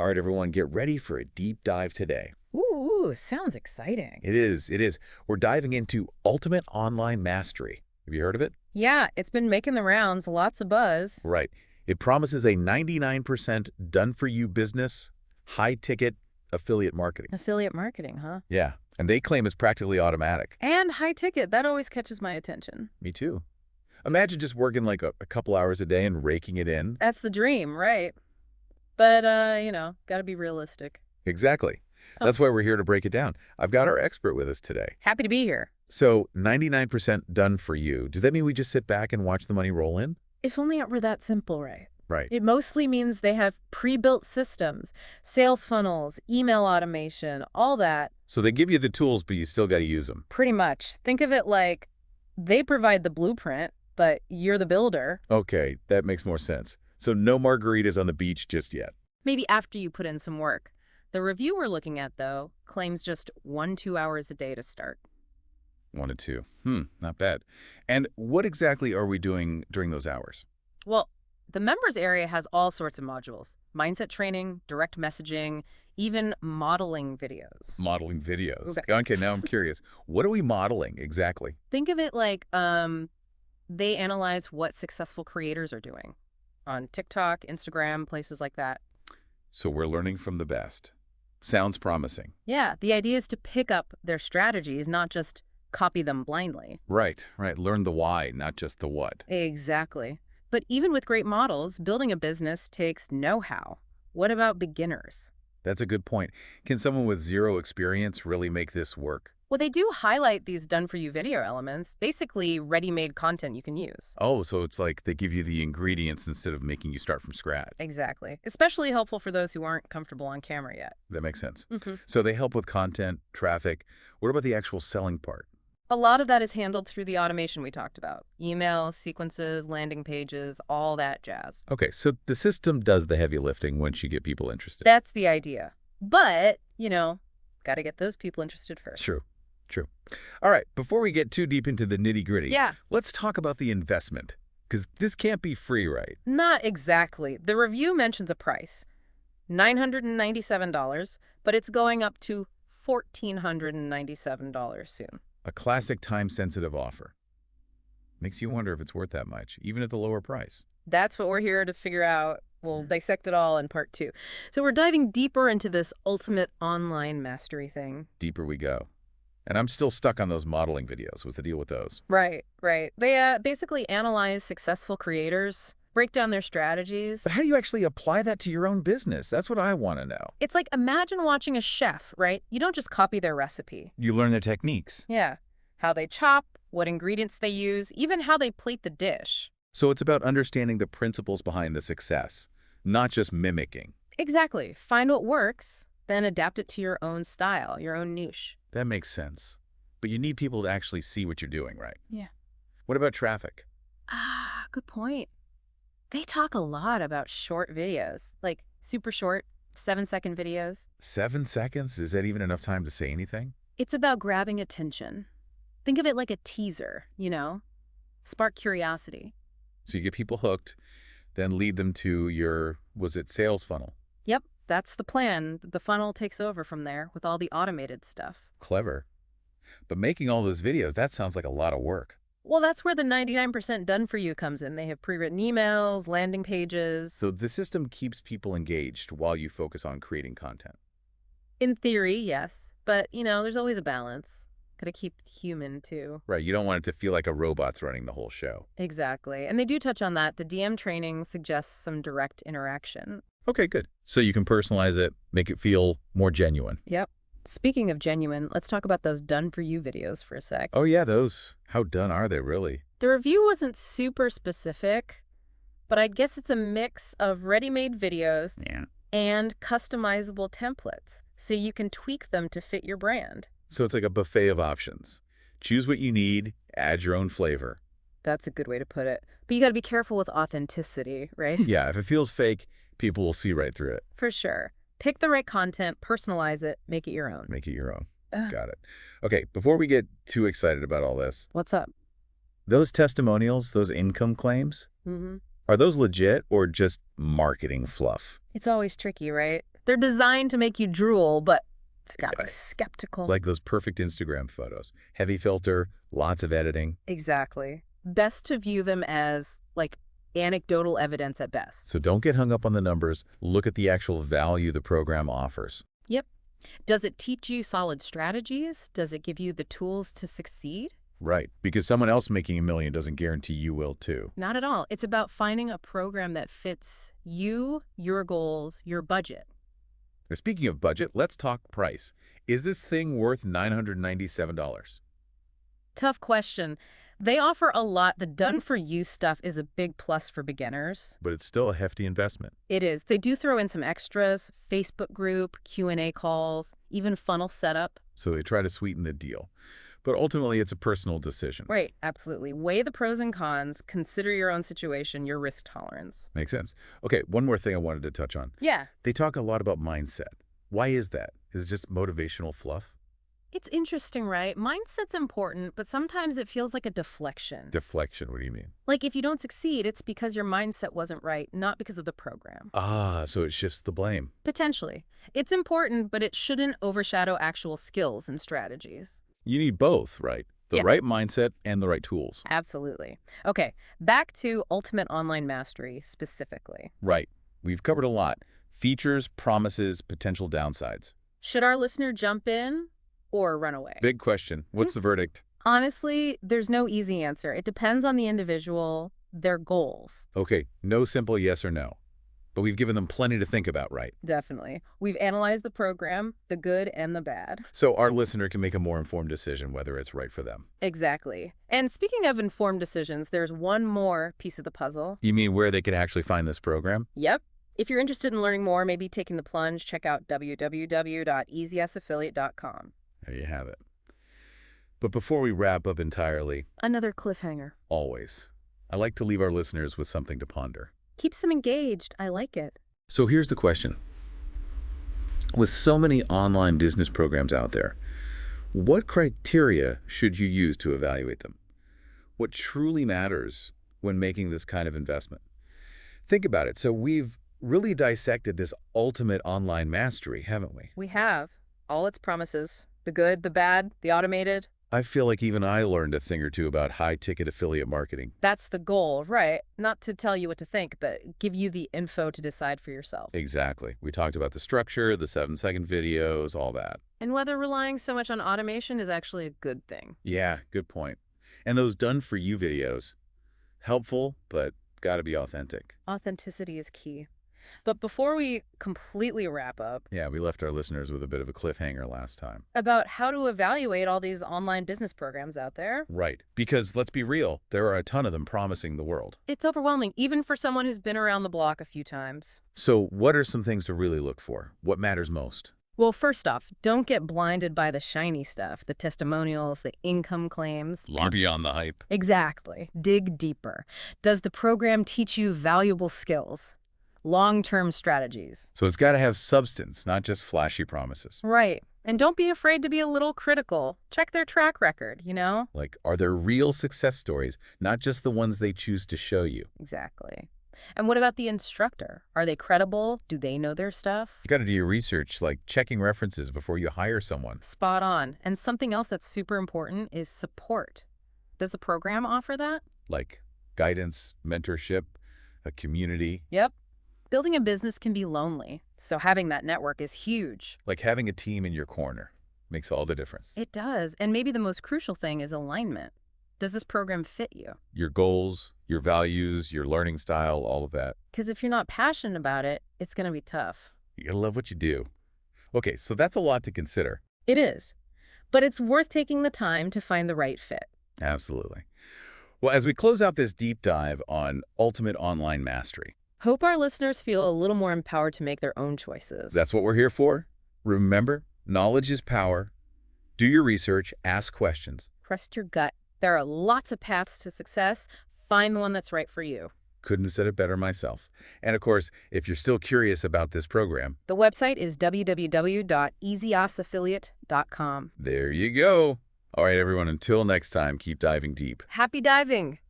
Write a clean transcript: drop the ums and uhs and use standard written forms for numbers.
All right, everyone, get ready for a deep dive today. Ooh, sounds exciting. It is, it is. We're diving into ultimate online mastery. Have you heard of it? Yeah, it's been making the rounds, lots of buzz. Right. It promises a 99% done-for-you business, high-ticket affiliate marketing. Affiliate marketing, huh? Yeah, and they claim it's practically automatic. And high ticket, that always catches my attention. Me too. Imagine just working like a couple hours a day and raking it in. That's the dream, right? But, gotta be realistic. Exactly. Oh. That's why we're here to break it down. I've got our expert with us today. Happy to be here. So 99% done for you. Does that mean we just sit back and watch the money roll in? If only it were that simple, right? Right. It mostly means they have pre-built systems, sales funnels, email automation, all that. So they give you the tools, but you still got to use them. Pretty much. Think of it like they provide the blueprint, but you're the builder. Okay, that makes more sense. So no margaritas on the beach just yet. Maybe after you put in some work. The review we're looking at, though, claims just 1-2 hours a day to start. 1 to 2. Not bad. And what exactly are we doing during those hours? Well, the members area has all sorts of modules. Mindset training, direct messaging, even modeling videos. Modeling videos. Okay. Okay, now I'm curious. What are we modeling exactly? Think of it like they analyze what successful creators are doing on TikTok, Instagram, places like that. So we're learning from the best. Sounds promising. Yeah, the idea is to pick up their strategies, not just copy them blindly. Right. Learn the why, not just the what. Exactly. But even with great models, building a business takes know-how. What about beginners? That's a good point. Can someone with zero experience really make this work? Well, they do highlight these done-for-you video elements, basically ready-made content you can use. Oh, so it's like they give you the ingredients instead of making you start from scratch. Exactly. Especially helpful for those who aren't comfortable on camera yet. That makes sense. Mm-hmm. So they help with content, traffic. What about the actual selling part? A lot of that is handled through the automation we talked about. Email, sequences, landing pages, all that jazz. Okay, so the system does the heavy lifting once you get people interested. That's the idea. But, got to get those people interested first. True. All right, before we get too deep into the nitty-gritty, Yeah. let's talk about the investment, because this can't be free, right? Not exactly. The review mentions a price, $997, but it's going up to $1,497 soon. A classic time-sensitive offer. Makes you wonder if it's worth that much, even at the lower price. That's what we're here to figure out. We'll dissect it all in part 2. So we're diving deeper into this ultimate online mastery thing. Deeper we go. And I'm still stuck on those modeling videos. What's the deal with those? Right. They basically analyze successful creators, break down their strategies. But how do you actually apply that to your own business? That's what I want to know. It's like, imagine watching a chef, right? You don't just copy their recipe. You learn their techniques. Yeah. How they chop, what ingredients they use, even how they plate the dish. So it's about understanding the principles behind the success, not just mimicking. Exactly. Find what works, then adapt it to your own style, your own niche. That makes sense. But you need people to actually see what you're doing, right? Yeah. What about traffic? Good point. They talk a lot about short videos, like super short, 7-second videos. 7 seconds? Is that even enough time to say anything? It's about grabbing attention. Think of it like a teaser, Spark curiosity. So you get people hooked, then lead them to your, was it sales funnel? Yep, that's the plan. The funnel takes over from there with all the automated stuff. Clever. But making all those videos, that sounds like a lot of work. Well, that's where the 99% done for you comes in. They have pre-written emails, landing pages. So the system keeps people engaged while you focus on creating content. In theory, yes. But, there's always a balance. Gotta keep it human, too. Right, you don't want it to feel like a robot's running the whole show. Exactly. And they do touch on that. The DM training suggests some direct interaction. Okay, good. So you can personalize it, make it feel more genuine. Yep. Speaking of genuine, let's talk about those done-for-you videos for a sec. Oh yeah, those. How done are they, really? The review wasn't super specific, but I guess it's a mix of ready-made videos and customizable templates, so you can tweak them to fit your brand. So it's like a buffet of options. Choose what you need, add your own flavor. That's a good way to put it. But you got to be careful with authenticity, right? Yeah, if it feels fake, people will see right through it. For sure. Pick the right content, personalize it, make it your own. Make it your own. Got it. Okay, before we get too excited about all this, What's up? those testimonials, those income claims, Mm-hmm. are those legit or just marketing fluff? It's always tricky, right? They're designed to make you drool, but it's got me skeptical. Like those perfect Instagram photos. Heavy filter, lots of editing. Exactly. Best to view them as, like, anecdotal evidence at best. So don't get hung up on the numbers. Look at the actual value the program offers. Yep. Does it teach you solid strategies? Does it give you the tools to succeed? Right, because someone else making $1 million doesn't guarantee you will too. Not at all. It's about finding a program that fits you, your goals, your budget. Now, speaking of budget, let's talk price. Is this thing worth $997? Tough question. They offer a lot. The done-for-you stuff is a big plus for beginners. But it's still a hefty investment. It is. They do throw in some extras, Facebook group, Q&A calls, even funnel setup. So they try to sweeten the deal. But ultimately, it's a personal decision. Right, absolutely. Weigh the pros and cons, consider your own situation, your risk tolerance. Makes sense. Okay, one more thing I wanted to touch on. Yeah. They talk a lot about mindset. Why is that? Is it just motivational fluff? It's interesting, right? Mindset's important, but sometimes it feels like a deflection. Deflection, what do you mean? Like if you don't succeed, it's because your mindset wasn't right, not because of the program. Ah, so it shifts the blame. Potentially. It's important, but it shouldn't overshadow actual skills and strategies. You need both, right? The right mindset and the right tools. Absolutely. Okay, back to Ultimate Online Mastery specifically. Right. We've covered a lot. Features, promises, potential downsides. Should our listener jump in or run away? Big question. What's the verdict? Honestly, there's no easy answer. It depends on the individual, their goals. Okay, no simple yes or no. But we've given them plenty to think about, right? Definitely. We've analyzed the program, the good and the bad. So our listener can make a more informed decision whether it's right for them. Exactly. And speaking of informed decisions, there's one more piece of the puzzle. You mean where they can actually find this program? Yep. If you're interested in learning more, maybe taking the plunge, check out www.easyaffiliate.com. There you have it. But before we wrap up entirely, Another cliffhanger. always, I like to leave our listeners with something to ponder. Keeps them engaged. I like it. So here's the question. With so many online business programs out there, what criteria should you use to evaluate them? What truly matters when making this kind of investment? Think about it. So we've really dissected this ultimate online mastery, haven't we? We have all its promises. The good, the bad, the automated. I feel like even I learned a thing or two about high-ticket affiliate marketing. That's the goal, right? Not to tell you what to think, but give you the info to decide for yourself. Exactly. We talked about the structure, the 7-second videos, all that. And whether relying so much on automation is actually a good thing. Yeah, good point. And those done-for-you videos, helpful, but gotta be authentic. Authenticity is key. But before we completely wrap up, Yeah, we left our listeners with a bit of a cliffhanger last time. about how to evaluate all these online business programs out there, Right, because let's be real, there are a ton of them promising the world. it's overwhelming, even for someone who's been around the block a few times. So what are some things to really look for? What matters most? Well, first off, don't get blinded by the shiny stuff, the testimonials, the income claims. Look beyond the hype. Exactly. Dig deeper. Does the program teach you valuable skills? Long-term strategies? So it's got to have substance, not just flashy promises. Right. And don't be afraid to be a little critical. Check their track record, you know? Like, are there real success stories, not just the ones they choose to show you? Exactly. And what about the instructor? Are they credible? Do they know their stuff? You got to do your research, like checking references before you hire someone. Spot on. And something else that's super important is support. Does the program offer that? Like guidance, mentorship, a community. Yep. Building a business can be lonely, so having that network is huge. Like having a team in your corner makes all the difference. It does. And maybe the most crucial thing is alignment. Does this program fit you? Your goals, your values, your learning style, all of that. Because if you're not passionate about it, it's going to be tough. You gotta love what you do. Okay, so that's a lot to consider. It is. But it's worth taking the time to find the right fit. Absolutely. Well, as we close out this deep dive on ultimate online mastery, Hope our listeners feel a little more empowered to make their own choices. that's what we're here for. Remember, knowledge is power. Do your research, ask questions. Trust your gut. There are lots of paths to success. Find the one that's right for you. Couldn't have said it better myself. And of course, if you're still curious about this program, The website is www.easyaffiliate.com. there you go. All right, everyone, until next time, keep diving deep. Happy diving!